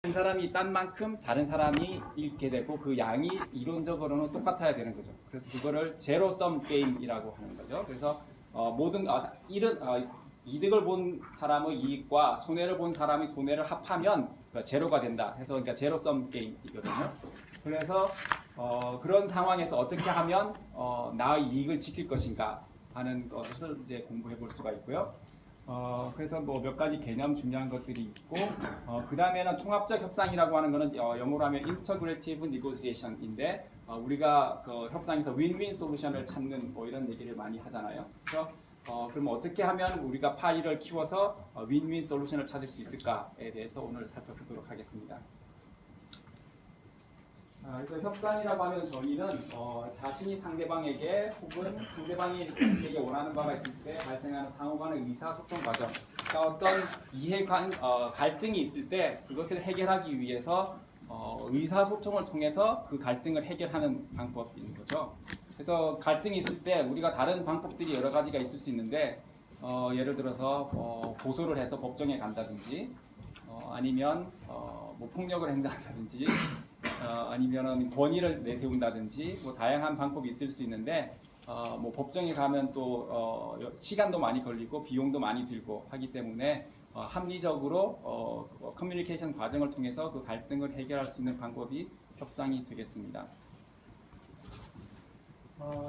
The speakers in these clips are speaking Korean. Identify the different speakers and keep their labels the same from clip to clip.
Speaker 1: 한 사람이 딴 만큼 다른 사람이 읽게 되고 그 양이 이론적으로는 똑같아야 되는 거죠. 그래서 그거를 제로 썸 게임이라고 하는 거죠. 그래서 모든 이득을 본 사람의 이익과 손해를 본 사람의 손해를 합하면 제로가 된다. 해서 그러니까 제로 썸 게임이거든요. 그래서 그런 상황에서 어떻게 하면 나의 이익을 지킬 것인가 하는 것을 이제 공부해 볼 수가 있고요. 그래서 뭐 몇 가지 개념 중요한 것들이 있고, 그 다음에는 통합적 협상이라고 하는 거는 영어로 하면 integrative negotiation인데, 우리가 그 협상에서 윈윈 솔루션을 찾는 뭐 이런 얘기를 많이 하잖아요. 그래서 그럼 어떻게 하면 우리가 파이를 키워서 윈윈 솔루션을 찾을 수 있을까에 대해서 오늘 살펴보도록 하겠습니다. 그래서 협상이라고 하면 정의는 자신이 상대방에게 혹은 상대방이 자신에게 원하는 바가 있을 때 발생하는 상호간의 의사소통 과정, 그러니까 어떤 갈등이 있을 때 그것을 해결하기 위해서 의사소통을 통해서 그 갈등을 해결하는 방법인 거죠. 그래서 갈등이 있을 때 우리가 다른 방법들이 여러 가지가 있을 수 있는데, 예를 들어서 고소를 해서 법정에 간다든지, 아니면 뭐 폭력을 행사한다든지, 아니면은 권위를 내세운다든지, 뭐 다양한 방법이 있을 수 있는데, 뭐 법정에 가면 또 시간도 많이 걸리고 비용도 많이 들고 하기 때문에 합리적으로 커뮤니케이션 과정을 통해서 그 갈등을 해결할 수 있는 방법이 협상이 되겠습니다.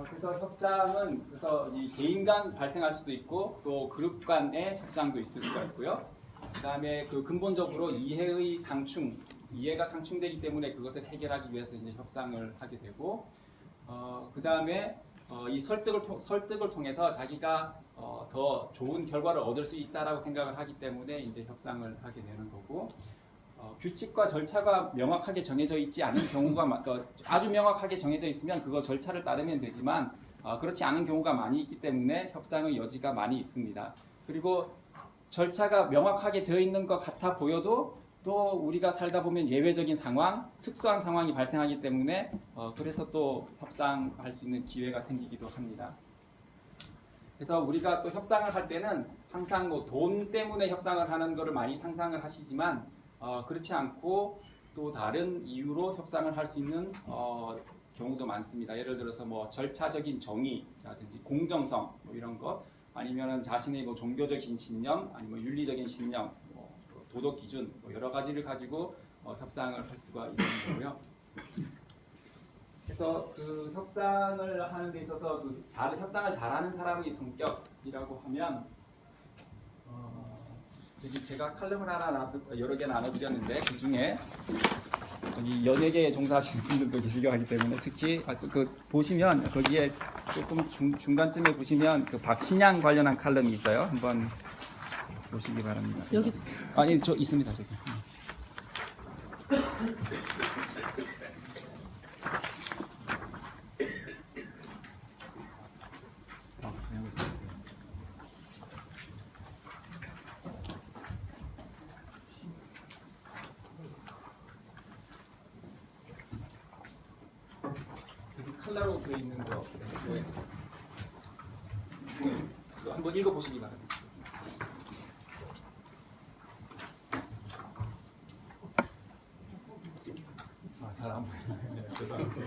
Speaker 1: 그래서 협상은 이 개인 간 발생할 수도 있고 또 그룹 간의 협상도 있을 수가 있고요. 그다음에 그 근본적으로 이해가 상충되기 때문에 그것을 해결하기 위해서 이제 협상을 하게 되고, 그다음에 이 설득을 통해서 자기가 더 좋은 결과를 얻을 수 있다라고 생각을 하기 때문에 이제 협상을 하게 되는 거고, 규칙과 절차가 명확하게 정해져 있지 않은 경우가 아주 명확하게 정해져 있으면 그거 절차를 따르면 되지만 그렇지 않은 경우가 많이 있기 때문에 협상의 여지가 많이 있습니다. 그리고 절차가 명확하게 되어 있는 것 같아 보여도 또 우리가 살다 보면 예외적인 상황, 특수한 상황이 발생하기 때문에 그래서 또 협상할 수 있는 기회가 생기기도 합니다. 그래서 우리가 또 협상을 할 때는 항상 뭐 돈 때문에 협상을 하는 것을 많이 상상을 하시지만 그렇지 않고 또 다른 이유로 협상을 할 수 있는 경우도 많습니다. 예를 들어서 뭐 절차적인 정의라든지 공정성 뭐 이런 것, 아니면은 자신의 뭐 종교적인 신념, 아니면 윤리적인 신념, 뭐 도덕 기준 뭐 여러 가지를 가지고 협상을 할 수가 있는 거고요. 그래서 그 협상을 하는 데 있어서 협상을 잘하는 사람의 성격이라고 하면, 여기 제가 칼럼을 하나 여러 개 나눠드렸는데 그 중에 이 연예계에 종사하시는 분들도 계시고 하기 때문에 특히 그 보시면 거기에 조금 중간쯤에 보시면 그 박신양 관련한 칼럼이 있어요. 한번 보시기 바랍니다.
Speaker 2: 여기
Speaker 1: 아니 저 있습니다 저기. 칼라로 되어 있는 거 한번 읽어보시기 바랍니다. 잘 안 보이네요. 죄송합니다.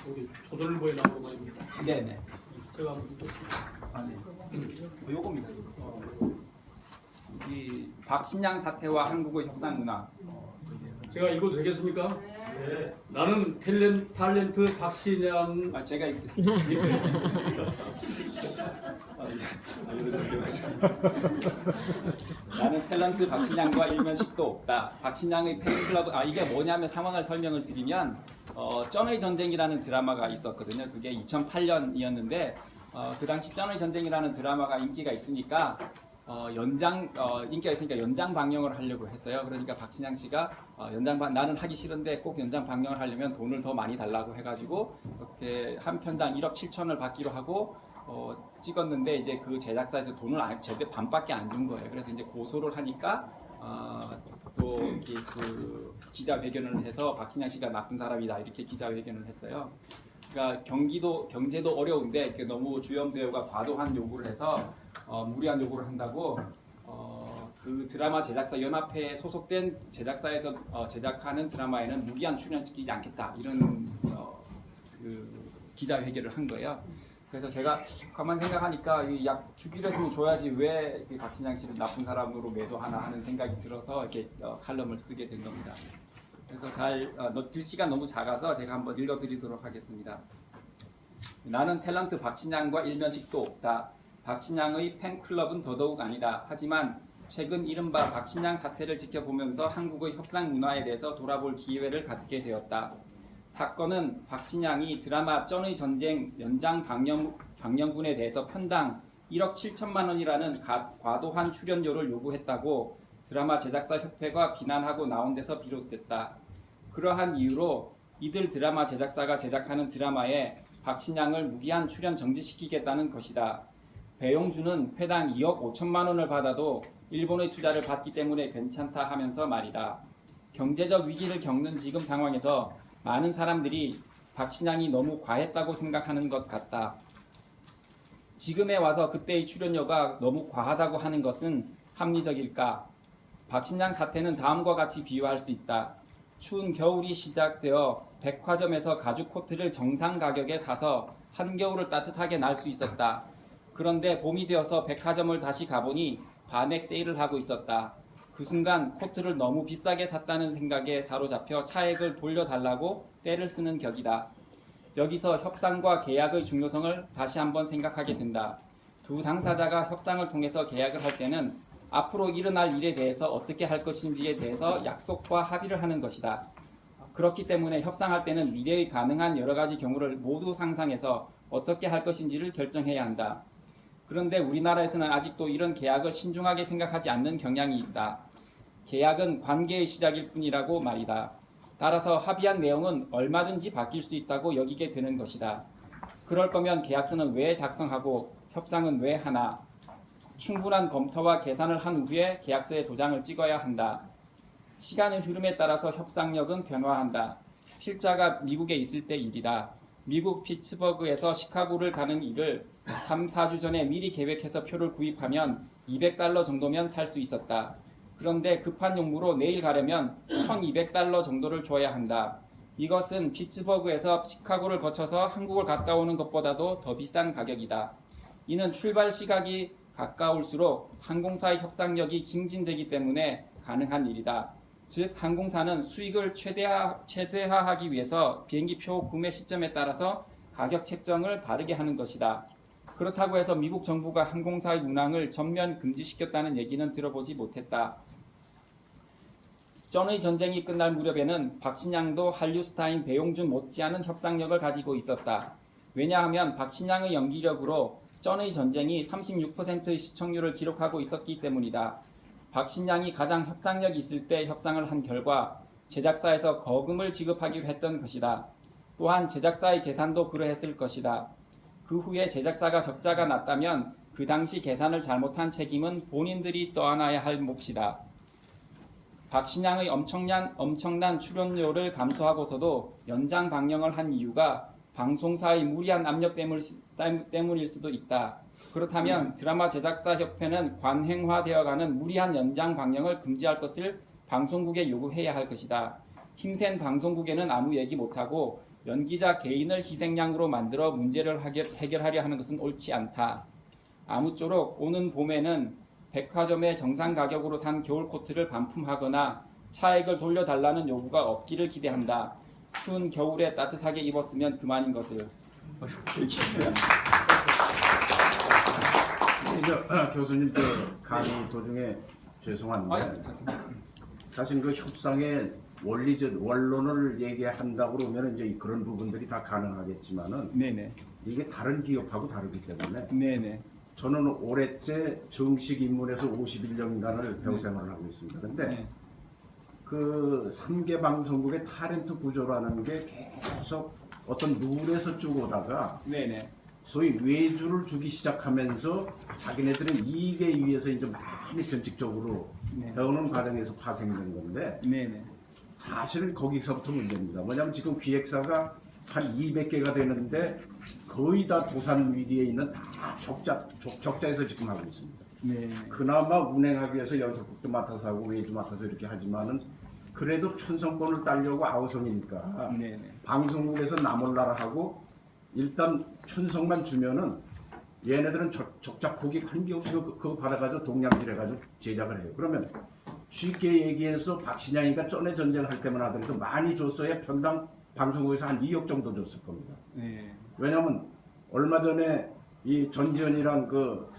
Speaker 3: 우리 조선일보에 나오는 말입니다.
Speaker 1: 네네.
Speaker 3: 제가 한번
Speaker 1: 요겁니다. 이 박신양 사태와 한국의 협상 문화.
Speaker 3: 제가 읽어도 되겠습니까? 네. 나는 탤런트 박신양.
Speaker 1: 제가 읽겠습니다. 나는 탤런트 박신양과 일면식도 없다. 박신양의 팬클럽, 이게 뭐냐면 상황을 설명을 드리면, 쩐의 전쟁이라는 드라마가 있었거든요. 그게 2008년이었는데 그 당시 쩐의 전쟁이라는 드라마가 인기가 있으니까 인기가 있으니까 연장 방영을 하려고 했어요. 그러니까 박신양 씨가 나는 하기 싫은데 꼭 연장 방영을 하려면 돈을 더 많이 달라고 해가지고 이렇게 한 편당 1억 7천을 받기로 하고 찍었는데, 이제 그 제작사에서 돈을 제대로 반밖에 안 준 거예요. 그래서 이제 고소를 하니까 또 그 기자회견을 해서 박신양 씨가 나쁜 사람이다 이렇게 기자회견을 했어요. 그러니까 경제도 어려운데 너무 주연 배우가 과도한 요구를 해서 무리한 요구를 한다고 그 드라마 제작사 연합회에 소속된 제작사에서 제작하는 드라마에는 무기한 출연시키지 않겠다 이런 그 기자회견을 한 거예요. 그래서 제가 가만 생각하니까 약 주기로 했으면 줘야지 왜 박신양 씨를 나쁜 사람으로 매도하나 하는 생각이 들어서 이렇게 칼럼을 쓰게 된 겁니다. 그래서 글씨가 너무 작아서 제가 한번 읽어드리도록 하겠습니다. 나는 탤런트 박신양과 일면식도 없다. 박신양의 팬클럽은 더더욱 아니다. 하지만 최근 이른바 박신양 사태를 지켜보면서 한국의 협상 문화에 대해서 돌아볼 기회를 갖게 되었다. 사건은 박신양이 드라마 쩐의 전쟁 연장 방영분에 대해서 편당 1억 7천만 원이라는 과도한 출연료를 요구했다고 드라마 제작사 협회가 비난하고 나온 데서 비롯됐다. 그러한 이유로 이들 드라마 제작사가 제작하는 드라마에 박신양을 무기한 출연 정지시키겠다는 것이다. 배용준은 회당 2억 5천만 원을 받아도 일본의 투자를 받기 때문에 괜찮다 하면서 말이다. 경제적 위기를 겪는 지금 상황에서 많은 사람들이 박신양이 너무 과했다고 생각하는 것 같다. 지금에 와서 그때의 출연료가 너무 과하다고 하는 것은 합리적일까? 박신양 사태는 다음과 같이 비유할 수 있다. 추운 겨울이 시작되어 백화점에서 가죽 코트를 정상 가격에 사서 한겨울을 따뜻하게 날 수 있었다. 그런데 봄이 되어서 백화점을 다시 가보니 반액 세일을 하고 있었다. 그 순간 코트를 너무 비싸게 샀다는 생각에 사로잡혀 차액을 돌려달라고 떼를 쓰는 격이다. 여기서 협상과 계약의 중요성을 다시 한번 생각하게 된다. 두 당사자가 협상을 통해서 계약을 할 때는 앞으로 일어날 일에 대해서 어떻게 할 것인지에 대해서 약속과 합의를 하는 것이다. 그렇기 때문에 협상할 때는 미래의 가능한 여러 가지 경우를 모두 상상해서 어떻게 할 것인지를 결정해야 한다. 그런데 우리나라에서는 아직도 이런 계약을 신중하게 생각하지 않는 경향이 있다. 계약은 관계의 시작일 뿐이라고 말이다. 따라서 합의한 내용은 얼마든지 바뀔 수 있다고 여기게 되는 것이다. 그럴 거면 계약서는 왜 작성하고 협상은 왜 하나? 충분한 검토와 계산을 한 후에 계약서에 도장을 찍어야 한다. 시간의 흐름에 따라서 협상력은 변화한다. 필자가 미국에 있을 때 일이다. 미국 피츠버그에서 시카고를 가는 일을 3, 4주 전에 미리 계획해서 표를 구입하면 $200 정도면 살 수 있었다. 그런데 급한 용무로 내일 가려면 $1200 정도를 줘야 한다. 이것은 피츠버그에서 시카고를 거쳐서 한국을 갔다 오는 것보다도 더 비싼 가격이다. 이는 출발 시각이 가까울수록 항공사의 협상력이 증진되기 때문에 가능한 일이다. 즉 항공사는 수익을 최대화하기 위해서 비행기표 구매 시점에 따라서 가격 책정을 다르게 하는 것이다. 그렇다고 해서 미국 정부가 항공사의 운항을 전면 금지시켰다는 얘기는 들어보지 못했다. 쩐의 전쟁이 끝날 무렵에는 박신양도 한류 스타인 배용준 못지않은 협상력을 가지고 있었다. 왜냐하면 박신양의 연기력으로 쩐의 전쟁이 36%의 시청률을 기록하고 있었기 때문이다. 박신양이 가장 협상력이 있을 때 협상을 한 결과 제작사에서 거금을 지급하기로 했던 것이다. 또한 제작사의 계산도 그러했을 것이다. 그 후에 제작사가 적자가 났다면 그 당시 계산을 잘못한 책임은 본인들이 떠안아야 할 몫이다. 박신양의 엄청난 출연료를 감수하고서도 연장 방영을 한 이유가 방송사의 무리한 압력 때문일 수도 있다. 그렇다면 드라마 제작사 협회는 관행화되어가는 무리한 연장 방영을 금지할 것을 방송국에 요구해야 할 것이다. 힘센 방송국에는 아무 얘기 못하고 연기자 개인을 희생양으로 만들어 문제를 해결하려 하는 것은 옳지 않다. 아무쪼록 오는 봄에는 백화점에 정상 가격으로 산 겨울 코트를 반품하거나 차액을 돌려달라는 요구가 없기를 기대한다. 추운 겨울에 따뜻하게 입었으면 그만인 것을.
Speaker 2: 교수님 강의 도중에 죄송한데 사실 그 협상의 원론을 얘기한다고 그러면 이제 그런 부분들이 다 가능하겠지만은
Speaker 1: 네네.
Speaker 2: 이게 다른 기업하고 다르기 때문에
Speaker 1: 네네.
Speaker 2: 저는 올해째 정식 입문해서 51년간을 배우 생활을 하고 있습니다. 근데 그 3개 방송국의 탤런트 구조라는 게 계속 어떤 룰에서 쭉 오다가
Speaker 1: 네네.
Speaker 2: 소위 외주를 주기 시작하면서 자기네들의 이익에 의해서 이제 많이 전직적으로 배우는 과정에서 파생된 건데
Speaker 1: 네네.
Speaker 2: 사실은 거기서부터 문제입니다. 뭐냐면 지금 기획사가 한 200개가 되는데 거의 다 도산 위기에 있는 다 적자에서 지금 하고 있습니다.
Speaker 1: 네.
Speaker 2: 그나마 운행하기 위해서 연속극도 맡아서 하고 외주 맡아서 이렇게 하지만은 그래도 편성권을 따려고 아우성이니까
Speaker 1: 네. 네.
Speaker 2: 방송국에서 나몰라라 하고 일단 편성만 주면은 얘네들은 적자폭이 관계없이 그거 받아가지고 동양질 해가지고 제작을 해요. 그러면 쉽게 얘기해서 박신양이가 전에 전쟁할 때만 하더라도 많이 줬어야 편당 방송국에서 한 2억 정도 줬을 겁니다.
Speaker 1: 네.
Speaker 2: 왜냐면 얼마 전에 이 전지현이랑 그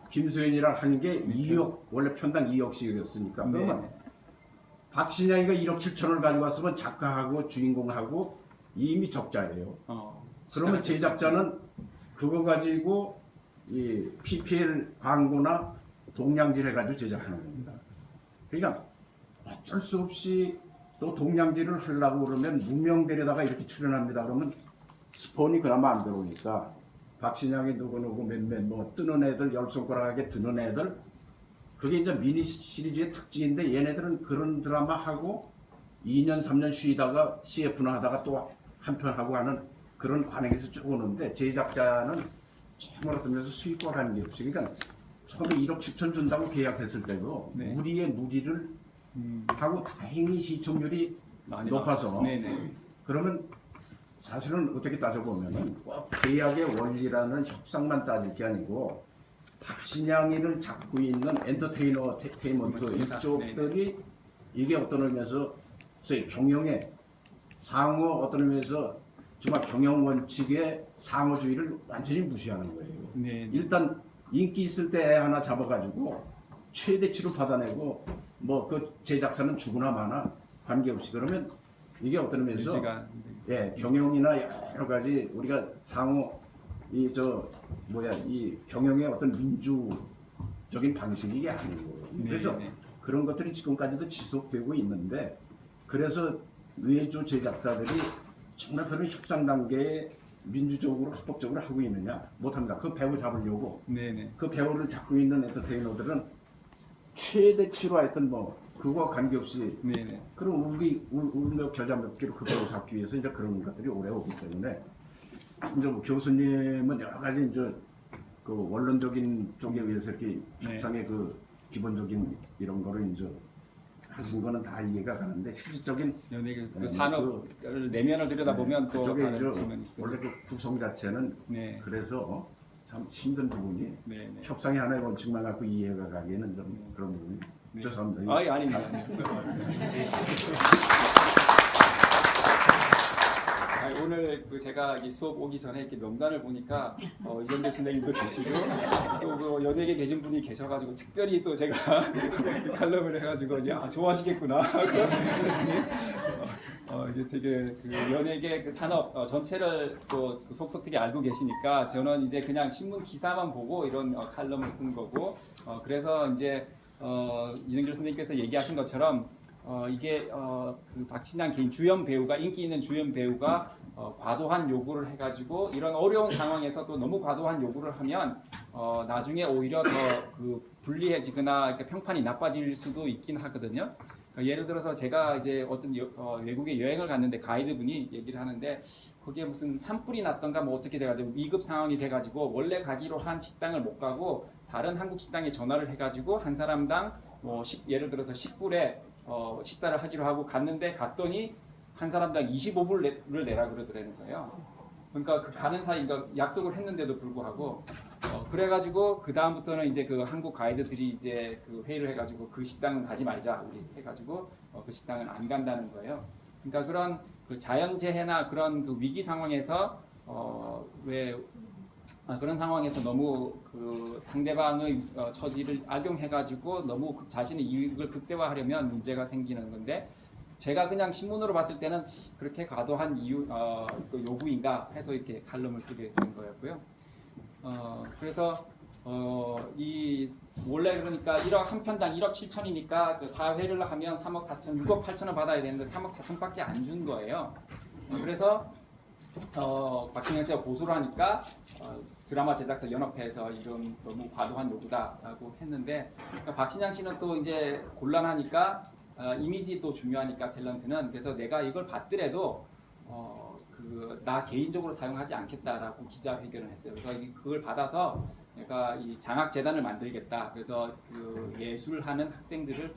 Speaker 2: 김수현이랑 한 게 2억 원래 편당 2억씩이었으니까 그러면
Speaker 1: 네.
Speaker 2: 박신양이가 1억 7천을 가지고 왔으면 작가하고 주인공하고 이미 적자예요. 그러면 제작자는 그거 가지고 이 PPL 광고나 동양질 해가지고 제작하는 겁니다. 그러니까 어쩔 수 없이 또 동양질을 하려고 그러면 무명들에다가 이렇게 출연합니다. 그러면 스폰이 그나마 안 들어오니까 박신양이 누구누구 몇몇 뭐 뜨는 애들 열 손가락에 드는 애들 그게 이제 미니 시리즈의 특징인데 얘네들은 그런 드라마 하고 2년 3년 쉬다가 CF나 하다가 또 한 편 하고 하는 그런 관행에서 쭉 오는데 제작자는 정말 어떤 면에서 수익과 관계없이 그러니까 처음에 1억 7천 준다고 계약했을 때도
Speaker 1: 네.
Speaker 2: 무리의 무리를 하고 다행히 시청률이
Speaker 1: 많이
Speaker 2: 높아서
Speaker 1: 네네.
Speaker 2: 그러면 사실은 어떻게 따져보면은 꼭 계약의 원리라는 협상만 따질 게 아니고 박신양이를 잡고 있는 엔터테인먼트 이쪽들이 이게 어떤 의미에서 소위 경영의 상호 어떤 의미에서 정말 경영 원칙의 상호주의를 완전히 무시하는 거예요.
Speaker 1: 네.
Speaker 2: 일단 인기 있을 때 애 하나 잡아가지고 최대치로 받아내고 뭐 그 제작사는 죽으나 마나 관계없이 그러면 이게 어떤 의미에서
Speaker 1: 유지가
Speaker 2: 예 경영이나 여러 가지 우리가 상호 이 경영의 어떤 민주적인 방식이 이게 아닌 거예요.
Speaker 1: 네,
Speaker 2: 그래서
Speaker 1: 네.
Speaker 2: 그런 것들이 지금까지도 지속되고 있는데 그래서 외주 제작사들이 정말 그런 협상 단계에 민주적으로 합법적으로 하고 있느냐 못합니다. 그 배우 잡으려고
Speaker 1: 네네.
Speaker 2: 그 배우를 잡고 있는 엔터테이너들은 최대치로 하여튼 뭐 그거와 관계없이
Speaker 1: 네네.
Speaker 2: 그럼 우리 겨자 몇 개로 그 배우 잡기 위해서 이제 그런 것들이 오래 오기 때문에 이제 뭐 교수님은 여러 가지 이제 그 원론적인 쪽에 의해서 이렇게
Speaker 1: 네.
Speaker 2: 협상의 그 기본적인 이런 거를 이제 하신 거는 다 이해가 가는데 실질적인
Speaker 1: 연예 그
Speaker 2: 네,
Speaker 1: 산업을 내면을 들여다보면 또
Speaker 2: 그쪽에
Speaker 1: 다른
Speaker 2: 이제
Speaker 1: 측면이 있고.
Speaker 2: 원래 그 구성 자체는
Speaker 1: 네.
Speaker 2: 그래서 참 힘든 부분이
Speaker 1: 네네.
Speaker 2: 협상의 하나의 원칙만 갖고 이해가 가기에는 좀 그런 부분이
Speaker 1: 네.
Speaker 2: 죄송합니다.
Speaker 1: 아닙니다. 오늘 그 제가 이 수업 오기 전에 이렇게 명단을 보니까 이정재 선생님도 계시고 또 그 연예계 계신 분이 계셔가지고 특별히 또 제가 칼럼을 해가지고 이제 좋아하시겠구나. 이게 되게 그 연예계 그 산업 전체를 또 속속들이 알고 계시니까 저는 이제 그냥 신문 기사만 보고 이런 칼럼을 쓴 거고 그래서 이제 이정재 선생님께서 얘기하신 것처럼 이게 그 박신양 개인 주연 배우가 인기 있는 주연 배우가 과도한 요구를 해가지고 이런 어려운 상황에서 또 너무 과도한 요구를 하면 나중에 오히려 더 그 불리해지거나 이렇게 평판이 나빠질 수도 있긴 하거든요. 그러니까 예를 들어서 제가 이제 어떤 외국에 여행을 갔는데 가이드분이 얘기를 하는데 거기에 무슨 산불이 났던가 뭐 어떻게 돼가지고 위급 상황이 돼가지고 원래 가기로 한 식당을 못 가고 다른 한국 식당에 전화를 해가지고 한 사람당 뭐 예를 들어서 10불에 식사를 하기로 하고 갔더니 한 사람당 25불을 내라 그러더라는 거예요. 그러니까 그 가는 사이 그러니까 약속을 했는데도 불구하고 그래가지고 그 다음부터는 이제 그 한국 가이드들이 이제 그 회의를 해가지고 그 식당은 가지 말자 우리 해가지고 그 식당은 안 간다는 거예요. 그러니까 그런 그 자연재해나 그런 그 위기 상황에서 그런 상황에서 너무 그 상대방의 처지를 악용해가지고 너무 자신의 이익을 극대화하려면 문제가 생기는 건데 제가 그냥 신문으로 봤을 때는 그렇게 과도한 그 요구인가 해서 이렇게 칼럼을 쓰게 된 거였고요. 그래서 이 원래 그러니까 1억 한 편당 1억 7천이니까 그 4회를 하면 3억 4천, 6억 8천을 받아야 되는데 3억 4천밖에 안 준 거예요. 그래서 박신양 씨가 고소를 하니까 드라마 제작사 연합회에서 이런 너무 과도한 요구다라고 했는데 그러니까 박신양 씨는 또 이제 곤란하니까 이미지도 중요하니까 탤런트는 그래서 내가 이걸 받더라도 나 개인적으로 사용하지 않겠다라고 기자회견을 했어요. 그래서 그걸 받아서 내가 이 장학 재단을 만들겠다. 그래서 그 예술하는 학생들을